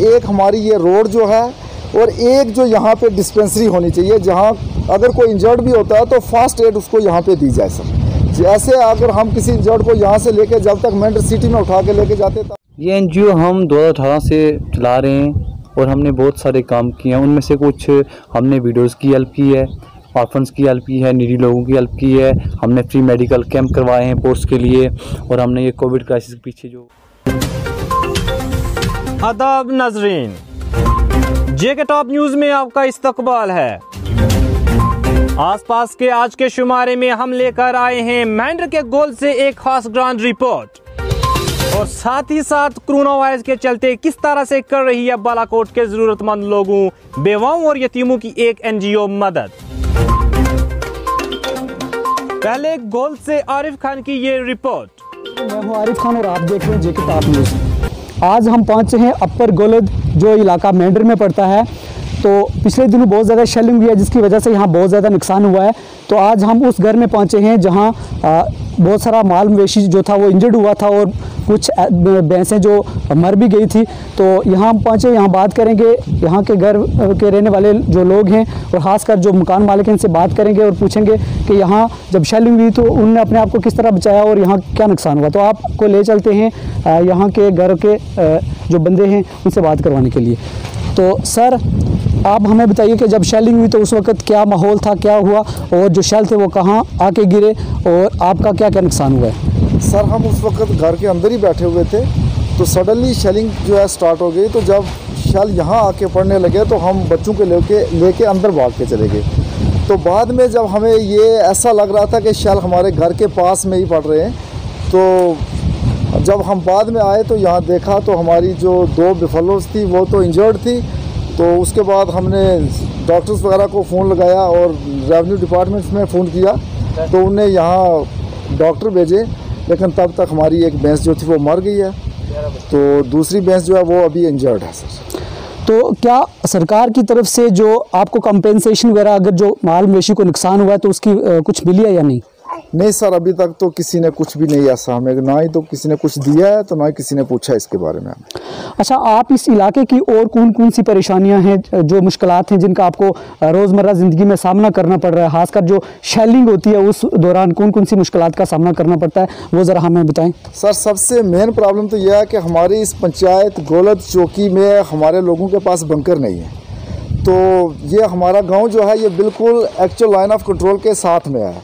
एक हमारी ये रोड जो है और एक जो यहाँ पे डिस्पेंसरी होनी चाहिए, जहाँ अगर कोई इंजर्ड भी होता है तो फास्ट एड उसको यहाँ पे दी जाए सर। जैसे अगर हम किसी इंजर्ड को यहाँ से लेके जब तक मेंढर सिटी में उठा के लेके जाते तब। ये एनजीओ हम 2018 से चला रहे हैं और हमने बहुत सारे काम किए हैं। उनमें से कुछ हमने वीडियोस की हेल्प की है, ऑर्फन्स की हेल्प की है, नीडी लोगों की हेल्प की है। हमने फ्री मेडिकल कैंप करवाए हैं पोस्ट के लिए, और हमने ये कोविड क्राइसिस के पीछे जो। आदाब नाजरीन, जेके टॉप न्यूज़ में आपका इस्तकबाल है। आसपास के आज के शुमारे में हम लेकर आए हैं मेंढर के गोल से एक खास ग्राउंड रिपोर्ट, और साथ ही साथ कोरोना वायरस के चलते किस तरह से कर रही है बालाकोट के जरूरतमंद लोगों, बेवाओं और यतीमों की एक एनजीओ मदद। पहले गोल से आरिफ खान की ये रिपोर्ट। मैं हूं आरिफ खान और आप देख रहे हैं जेके टॉप न्यूज़। आज हम पहुंचे हैं अपर गोलद, जो इलाका मेंढर में पड़ता है। तो पिछले दिनों बहुत ज़्यादा शेलिंग हुई है, जिसकी वजह से यहाँ बहुत ज़्यादा नुकसान हुआ है। तो आज हम उस घर में पहुँचे हैं जहाँ बहुत सारा माल मवेशी जो था वो इंजर्ड हुआ था, और कुछ भैंसें जो मर भी गई थी। तो यहाँ हम पहुँचे, यहाँ बात करेंगे यहाँ के घर के रहने वाले जो लोग हैं, और ख़ासकर जो मकान मालिक हैं, इनसे बात करेंगे और पूछेंगे कि यहाँ जब शेलिंग हुई तो उन्होंने अपने आप को किस तरह बचाया और यहाँ क्या नुकसान हुआ। तो आपको ले चलते हैं यहाँ के घर के जो बंदे हैं उनसे बात करवाने के लिए। तो सर, आप हमें बताइए कि जब शेलिंग हुई तो उस वक्त क्या माहौल था, क्या हुआ, और जो शेल थे वो कहाँ आके गिरे, और आपका क्या क्या नुकसान हुआ है? सर, हम उस वक्त घर के अंदर ही बैठे हुए थे, तो सडनली शेलिंग जो है स्टार्ट हो गई। तो जब शेल यहाँ आके पड़ने लगे तो हम बच्चों के लेके अंदर भाग के चले गए। तो बाद में जब हमें ये ऐसा लग रहा था कि शेल हमारे घर के पास में ही पड़ रहे हैं, तो जब हम बाद में आए तो यहाँ देखा तो हमारी जो 2 बिफलोज थी वो तो इंजर्ड थी। तो उसके बाद हमने डॉक्टर्स वगैरह को फ़ोन लगाया और रेवेन्यू डिपार्टमेंट्स में फ़ोन किया, तो उन्हें यहाँ डॉक्टर भेजे, लेकिन तब तक हमारी एक भैंस जो थी वो मर गई है। तो दूसरी भैंस जो है वो अभी इंजर्ड है सर। तो क्या सरकार की तरफ से जो आपको कंपेंसेशन वगैरह, अगर जो माल मवेशी को नुकसान हुआ है तो उसकी कुछ मिली है या नहीं? नहीं सर, अभी तक तो किसी ने कुछ भी नहीं ऐसा हमें, ना ही तो किसी ने कुछ दिया है, तो ना ही किसी ने पूछा इसके बारे में। अच्छा, आप इस इलाके की और कौन कौन सी परेशानियां हैं, जो मुश्किलात हैं जिनका आपको रोज़मर्रा ज़िंदगी में सामना करना पड़ रहा है, खासकर जो शेलिंग होती है उस दौरान कौन कौन सी मुश्किलात का सामना करना पड़ता है, वो ज़रा हमें बताएं। सर, सबसे मेन प्रॉब्लम तो यह है कि हमारी इस पंचायत गोलद चौकी में हमारे लोगों के पास बंकर नहीं है। तो ये हमारा गाँव जो है ये बिल्कुल एक्चुअल लाइन ऑफ कंट्रोल के साथ में है,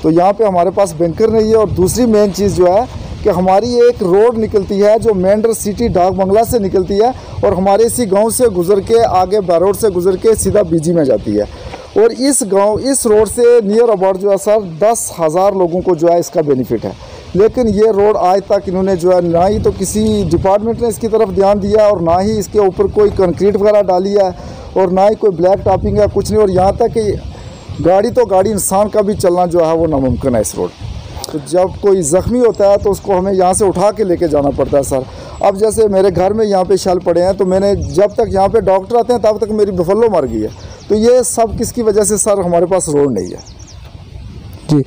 तो यहाँ पे हमारे पास बैंकर नहीं है। और दूसरी मेन चीज़ जो है कि हमारी एक रोड निकलती है जो मेंढर सिटी डाक बंगला से निकलती है, और हमारे इसी गांव से गुजर के आगे बारोड से गुजर के सीधा बीजी में जाती है। और इस रोड से नियर अबाउट जो है सर 10,000 लोगों को जो है इसका बेनिफिट है। लेकिन ये रोड आज तक इन्होंने जो है ना ही तो किसी डिपार्टमेंट ने इसकी तरफ ध्यान दिया, और ना ही इसके ऊपर कोई कंक्रीट वगैरह डाली है, और ना ही कोई ब्लैक टॉपिंग है, कुछ नहीं। और यहाँ तक कि गाड़ी इंसान का भी चलना जो है वो नामुमकिन है इस रोड। तो जब कोई ज़ख्मी होता है तो उसको हमें यहाँ से उठा के लेके जाना पड़ता है सर। अब जैसे मेरे घर में यहाँ पे शेल पड़े हैं, तो मैंने जब तक यहाँ पे डॉक्टर आते हैं तब तक मेरी बफलो मर गई है। तो ये सब किसकी वजह से सर, हमारे पास रोड नहीं है जी।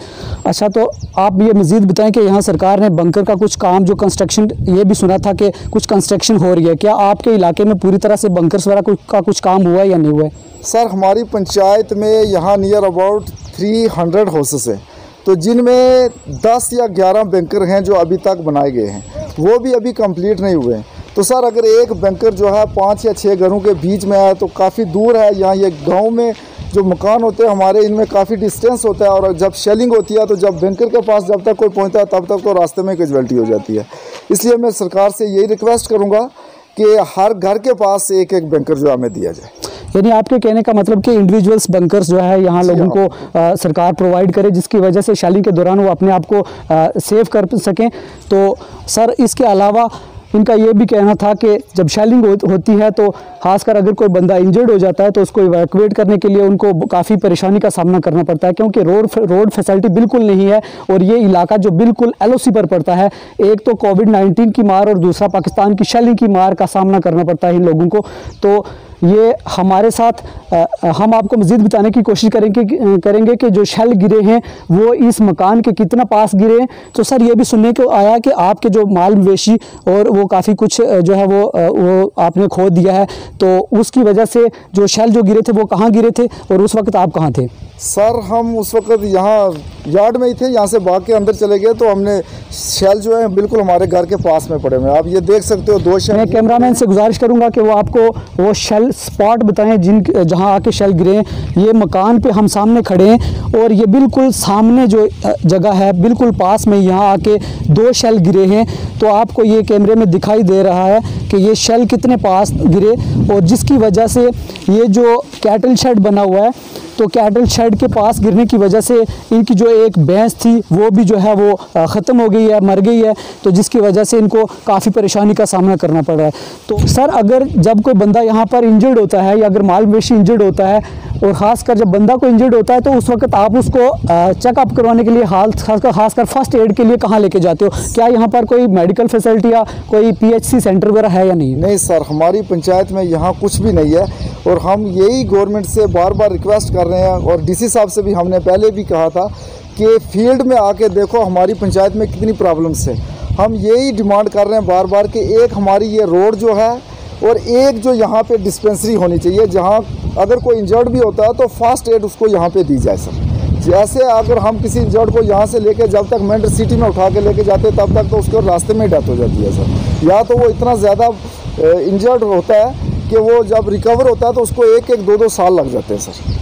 अच्छा, तो आप ये मज़ीद बताएं कि यहाँ सरकार ने बंकर का कुछ काम जो कंस्ट्रक्शन, ये भी सुना था कि कुछ कंस्ट्रक्शन हो रही है, क्या आपके इलाके में पूरी तरह से बंकर्स वगैरह का कुछ काम हुआ है या नहीं हुआ है? सर, हमारी पंचायत में यहाँ नियर अबाउट 300 हाउसेस हैं, तो जिनमें 10 या 11 बैंकर हैं जो अभी तक बनाए गए हैं, वो भी अभी कंप्लीट नहीं हुए हैं। तो सर, अगर एक बैंकर जो है 5 या 6 घरों के बीच में है तो काफ़ी दूर है। यहाँ ये गांव में जो मकान होते हैं हमारे, इनमें काफ़ी डिस्टेंस होता है, और जब शेलिंग होती है तो जब बैंकर के पास जब तक कोई पहुँचता है तब तक तो रास्ते में कैजुअल्टी हो जाती है। इसलिए मैं सरकार से यही रिक्वेस्ट करूँगा कि हर घर के पास एक एक बैंकर जो हमें दिया जाए। यानी आपके कहने का मतलब कि इंडिविजुअल्स बंकर्स जो है यहाँ लोगों को सरकार प्रोवाइड करे, जिसकी वजह से शेलिंग के दौरान वो अपने आप को सेव कर सकें। तो सर, इसके अलावा इनका ये भी कहना था कि जब शेलिंग होती है तो खासकर अगर कोई बंदा इंजर्ड हो जाता है तो उसको इवैक्यूएट करने के लिए उनको काफ़ी परेशानी का सामना करना पड़ता है, क्योंकि रोड फैसिलिटी बिल्कुल नहीं है, और ये इलाका जो बिल्कुल एलओसी पर पड़ता है। एक तो कोविड-19 की मार और दूसरा पाकिस्तान की शेलिंग की मार का सामना करना पड़ता है इन लोगों को। तो ये हमारे साथ हम आपको मज़ीद बताने की कोशिश करेंगे कि जो शेल गिरे हैं वो इस मकान के कितना पास गिरे हैं। तो सर ये भी सुनने को आया कि आपके जो माल मवेशी और वो काफ़ी कुछ जो है वो आपने खो दिया है, तो उसकी वजह से जो शेल जो गिरे थे वो कहाँ गिरे थे और उस वक्त आप कहाँ थे? सर हम उस वक्त यहाँ यार्ड में ही थे, यहाँ से बाग के अंदर चले गए तो हमने शेल जो है बिल्कुल हमारे घर के पास में पड़े हुए हैं। आप ये देख सकते हो 2 शेल। मैं कैमरामैन से गुजारिश करूंगा कि वो आपको वो शेल स्पॉट बताएं जहां आके शेल गिरे हैं। ये मकान पे हम सामने खड़े हैं और ये बिल्कुल सामने जो जगह है बिल्कुल पास में यहाँ आके 2 शेल गिरे हैं। तो आपको ये कैमरे में दिखाई दे रहा है कि ये शेल कितने पास गिरे और जिसकी वजह से ये जो कैटल शेड बना हुआ है, तो कैटल शेड के पास गिरने की वजह से इनकी जो एक भैंस थी वो भी जो है वो ख़त्म हो गई है, मर गई है, तो जिसकी वजह से इनको काफ़ी परेशानी का सामना करना पड़ रहा है। तो सर अगर जब कोई बंदा यहाँ पर इंजर्ड होता है या अगर माल मवेशी इंजर्ड होता है और ख़ासकर जब बंदा को इंजर्ड होता है तो उस वक्त आप उसको चेकअप करवाने के लिए खासकर फर्स्ट एड के लिए कहाँ लेके जाते हो? क्या यहाँ पर कोई मेडिकल फैसिलिटी या कोई PHC सेंटर वगैरह है या नहीं? नहीं सर, हमारी पंचायत में यहाँ कुछ भी नहीं है और हम यही गवर्नमेंट से बार बार रिक्वेस्ट कर रहे हैं और DC साहब से भी हमने पहले भी कहा था कि फील्ड में आके देखो हमारी पंचायत में कितनी प्रॉब्लम्स है। हम यही डिमांड कर रहे हैं बार बार कि एक हमारी ये रोड जो है और एक जो यहाँ पे डिस्पेंसरी होनी चाहिए, जहाँ अगर कोई इंजर्ड भी होता है तो फास्ट एड उसको यहाँ पे दी जाए सर। जैसे अगर हम किसी इंजर्ड को यहाँ से लेके जब तक मेंढर सिटी में उठा के लेके जाते तब तक तो उसके रास्ते में डेथ हो जाती है सर, या तो वो इतना ज़्यादा इंजर्ड होता है कि वो जब रिकवर होता है तो उसको 1-1, 2-2 साल लग जाते हैं सर।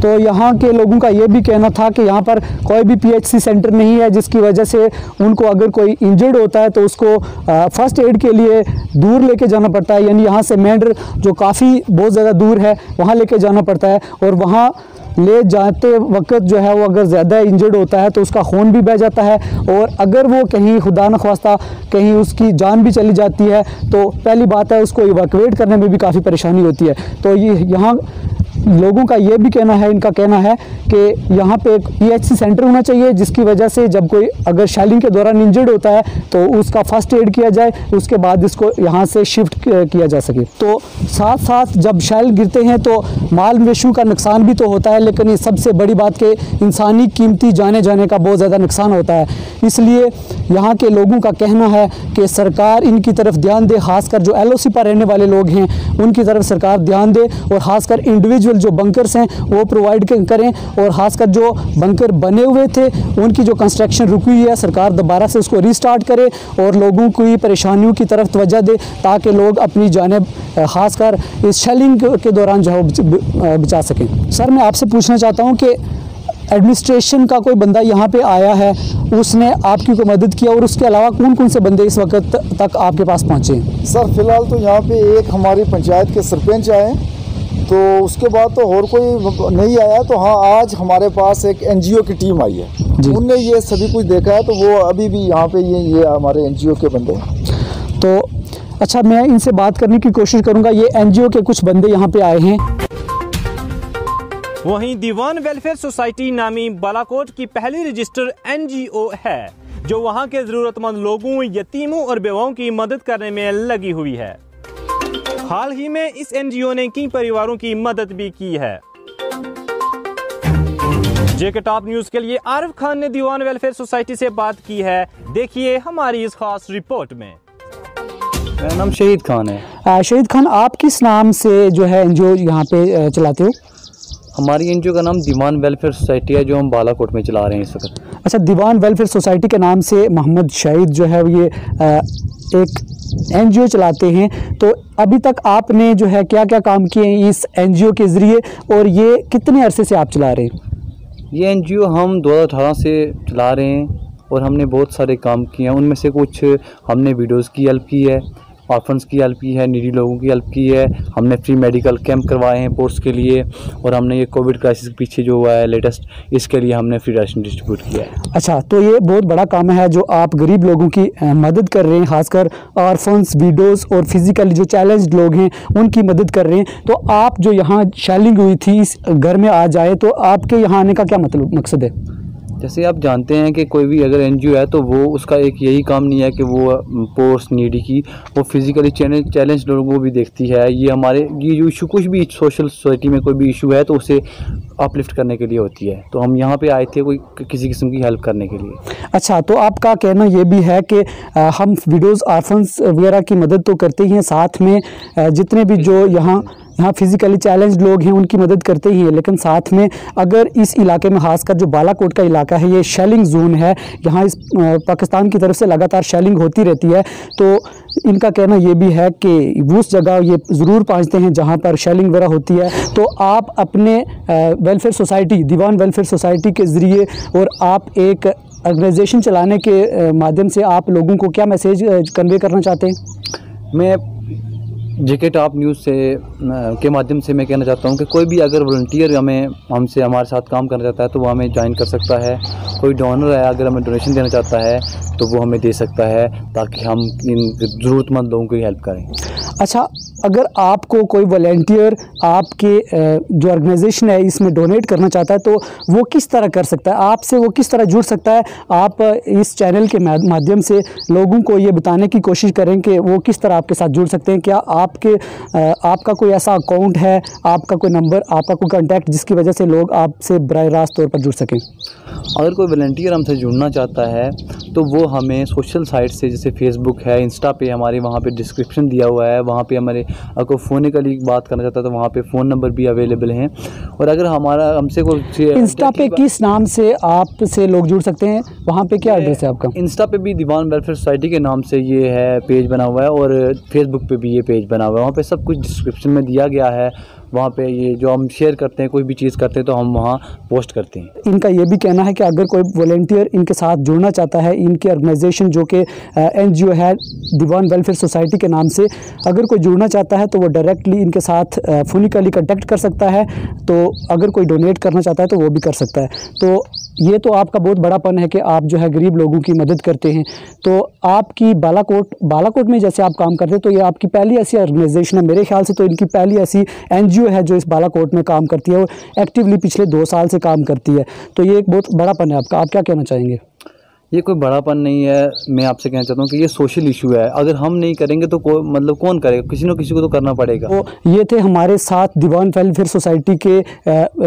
तो यहाँ के लोगों का ये भी कहना था कि यहाँ पर कोई भी PHC सेंटर नहीं है, जिसकी वजह से उनको अगर कोई इंजर्ड होता है तो उसको फर्स्ट एड के लिए दूर लेके जाना पड़ता है, यानी यहाँ से मेंढर जो काफ़ी बहुत ज़्यादा दूर है वहाँ लेके जाना पड़ता है और वहाँ ले जाते वक्त जो है वो अगर ज़्यादा इंजर्ड होता है तो उसका खून भी बह जाता है और अगर वो कहीं खुदा न ख्वास्ता कहीं उसकी जान भी चली जाती है तो पहली बात है उसको इवैक्यूएट करने में भी काफ़ी परेशानी होती है। तो ये यहाँ लोगों का ये भी कहना है, इनका कहना है कि यहाँ पे एक PHC सेंटर होना चाहिए, जिसकी वजह से जब कोई अगर शेलिंग के दौरान इंजर्ड होता है तो उसका फर्स्ट एड किया जाए, उसके बाद इसको यहाँ से शिफ्ट किया जा सके। तो साथ साथ जब शेल गिरते हैं तो माल मवेशियों का नुकसान भी तो होता है, लेकिन ये सबसे बड़ी बात कि इंसानी कीमती जाने का बहुत ज़्यादा नुकसान होता है। इसलिए यहाँ के लोगों का कहना है कि सरकार इनकी तरफ ध्यान दे, खासकर जो LOC पर रहने वाले लोग हैं उनकी तरफ सरकार ध्यान दे और ख़ासकर इंडिविजुअल जो बंकर्स हैं वो प्रोवाइड करें और ख़ासकर जो बंकर बने हुए थे उनकी जो कंस्ट्रक्शन रुकी हुई है सरकार दोबारा से उसको रीस्टार्ट करे और लोगों की परेशानियों की तरफ तवज्जो दे ताकि लोग अपनी जानेब ख़ासकर इस शेलिंग के दौरान जो है बचा सकें। सर मैं आपसे पूछना चाहता हूँ कि एडमिनिस्ट्रेशन का कोई बंदा यहाँ पे आया है, उसने आपकी कोई मदद किया और उसके अलावा कौन कौन से बंदे इस वक्त तक आपके पास पहुँचे हैं? सर फिलहाल तो यहाँ पे एक हमारी पंचायत के सरपंच आए, तो उसके बाद तो और कोई नहीं आया। तो हाँ, आज हमारे पास एक NGO की टीम आई है, उनने ये सभी कुछ देखा है, तो वो अभी भी यहाँ पे ये हमारे NGO के बंदे हैं। तो अच्छा, मैं इनसे बात करने की कोशिश करूँगा। ये NGO के कुछ बंदे यहाँ पे आए हैं। वहीं दीवान वेलफेयर सोसाइटी नामी बालाकोट की पहली रजिस्टर्ड NGO है जो वहां के जरूरतमंद लोगों, यतीमों और बेवाओं की मदद करने में लगी हुई है। हाल ही में इस NGO ने कई परिवारों की मदद भी की है। JK टॉप न्यूज के लिए आरिफ खान ने दीवान वेलफेयर सोसाइटी से बात की है। देखिए हमारी इस खास रिपोर्ट में। मेरा नाम शहीद खान है। शहीद खान, आप किस नाम से जो है NGO यहाँ पे चलाते हो? हमारी NGO का नाम दीवान वेलफेयर सोसाइटी है, जो हम बालाकोट में चला रहे हैं इस वक्त। अच्छा, दीवान वेलफेयर सोसाइटी के नाम से मोहम्मद शहीद जो है ये एक NGO चलाते हैं। तो अभी तक आपने जो है क्या क्या काम किए हैं इस NGO के ज़रिए और ये कितने अरसे से आप चला रहे हैं? ये NGO हम 2018 से चला रहे हैं और हमने बहुत सारे काम किए हैं। उनमें से कुछ हमने वीडियोस की हेल्प की है, ऑर्फन्स की हेल्प की है, नीडी लोगों की हेल्प की है। हमने फ्री मेडिकल कैंप करवाए हैं पोस्ट के लिए और हमने ये कोविड क्राइसिस के पीछे जो हुआ है लेटेस्ट, इसके लिए हमने फ्री राशन डिस्ट्रीब्यूट किया है। अच्छा, तो ये बहुत बड़ा काम है जो आप गरीब लोगों की मदद कर रहे हैं, खासकर ऑर्फन्स, विडोज़ और फिज़िकली जो चैलेंज्ड लोग हैं उनकी मदद कर रहे हैं। तो आप जो यहाँ शेलिंग हुई थी इस घर में आ जाए, तो आपके यहाँ आने का क्या मकसद है? जैसे आप जानते हैं कि कोई भी अगर एनजीओ है तो वो उसका एक यही काम नहीं है कि वो पोस्ट नीडी की, वो फिज़िकली चैलेंज लोगों को भी देखती है। ये हमारे ये जो इशू कुछ भी सोशल सोसाइटी में कोई भी इशू है तो उसे अपलिफ्ट करने के लिए होती है। तो हम यहाँ पे आए थे कोई किसी किस्म की हेल्प करने के लिए। अच्छा, तो आपका कहना ये भी है कि हम वीडियोज़ आर्फन्स वगैरह की मदद तो करते ही हैं, साथ में जितने भी जो यहाँ फिज़िकली चैलेंज लोग हैं उनकी मदद करते ही हैं, लेकिन साथ में अगर इस इलाके में खासकर जो बालाकोट का इलाका है ये शेलिंग जोन है, यहाँ इस पाकिस्तान की तरफ से लगातार शेलिंग होती रहती है, तो इनका कहना ये भी है कि उस जगह ये ज़रूर पहुँचते हैं जहाँ पर शेलिंग वगैरह होती है। तो आप अपने वेलफेयर सोसाइटी, दीवान वेलफेयर सोसाइटी के ज़रिए और आप एक ऑर्गेनाइजेशन चलाने के माध्यम से आप लोगों को क्या मैसेज कन्वे करना चाहते हैं? मैं जेके टॉप न्यूज़ से के माध्यम से मैं कहना चाहता हूँ कि कोई भी अगर वॉलंटियर हमसे हमारे साथ काम करना चाहता है तो वो हमें ज्वाइन कर सकता है। कोई डोनर है अगर हमें डोनेशन देना चाहता है तो वो हमें दे सकता है, ताकि हम इन ज़रूरतमंद लोगों की हेल्प करें। अच्छा, अगर आपको कोई वॉलंटियर आपके जो ऑर्गेनाइजेशन है इसमें डोनेट करना चाहता है तो वो किस तरह कर सकता है, आपसे वो किस तरह जुड़ सकता है? आप इस चैनल के माध्यम से लोगों को ये बताने की कोशिश करें कि वो किस तरह आपके साथ जुड़ सकते हैं। क्या आपका कोई ऐसा अकाउंट है, आपका कोई नंबर, आपका कोई कॉन्टैक्ट जिसकी वजह से लोग आपसे बराह रास्त तौर पर जुड़ सकें? अगर कोई वॉलंटियर हमसे जुड़ना चाहता है तो वो हमें सोशल साइट से, जैसे फेसबुक है, इंस्टा पे हमारे वहाँ पे डिस्क्रिप्शन दिया हुआ है, वहाँ पे हमारे अगर कोई फ़ोनिकली बात करना चाहता है तो वहाँ पे फ़ोन नंबर भी अवेलेबल हैं। और अगर हमसे कोई इंस्टा पे किस नाम से आपसे लोग जुड़ सकते हैं, वहाँ पे क्या एड्रेस है आपका? इंस्टा पे भी दीवान वेलफेयर सोसाइटी के नाम से ये है पेज बना हुआ है, और फेसबुक पे भी ये पेज बना हुआ है। वहाँ पे सब कुछ डिस्क्रिप्शन में दिया गया है। वहाँ पे ये जो हम शेयर करते हैं, कोई भी चीज़ करते हैं तो हम वहाँ पोस्ट करते हैं। इनका ये भी कहना है कि अगर कोई वॉलंटियर इनके साथ जुड़ना चाहता है, इनकी ऑर्गेनाइजेशन जो कि एनजीओ है दीवान वेलफेयर सोसाइटी के नाम से, अगर कोई जुड़ना चाहता है तो वो डायरेक्टली इनके साथ फोनिकली कॉन्टैक्ट कर सकता है। तो अगर कोई डोनेट करना चाहता है तो वो भी कर सकता है। तो ये तो आपका बहुत बड़ापन है कि आप जो है गरीब लोगों की मदद करते हैं। तो आपकी बालाकोट में जैसे आप काम करते हैं तो ये आपकी पहली ऐसी ऑर्गेनाइजेशन है, मेरे ख्याल से तो इनकी पहली ऐसी एनजीओ है जो इस बालाकोट में काम करती है और एक्टिवली पिछले 2 साल से काम करती है। तो ये एक बहुत बड़ापन है आपका। आप क्या कहना चाहेंगे? ये कोई बड़ापन नहीं है, मैं आपसे कहना चाहता हूँ कि ये सोशल इशू है। अगर हम नहीं करेंगे तो कौन करेगा? किसी न किसी को तो करना पड़ेगा। तो ये थे हमारे साथ दीवान वेलफेयर सोसाइटी के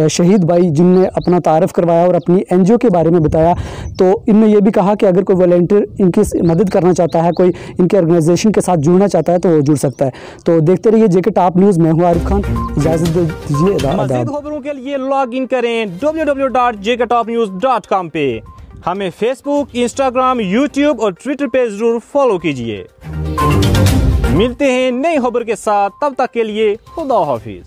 शहीद भाई, जिनने अपना तारफ़ करवाया और अपनी एनजीओ के बारे में बताया। तो इनने ये भी कहा कि अगर कोई वॉलंटियर इनकी मदद करना चाहता है, कोई इनके ऑर्गेनाइजेशन के साथ जुड़ना चाहता है तो वो जुड़ सकता है। तो देखते रहिए जेके टॉप न्यूज़। मैं हूँ आरिफ खान, इजाज़त दीजिए। मज़ीद खबरों के लिए लॉग इन करें www.jktopnews.com पे। हमें फेसबुक, इंस्टाग्राम, यूट्यूब और ट्विटर पे जरूर फॉलो कीजिए। मिलते हैं नई खबर के साथ, तब तक के लिए खुदा हाफिज।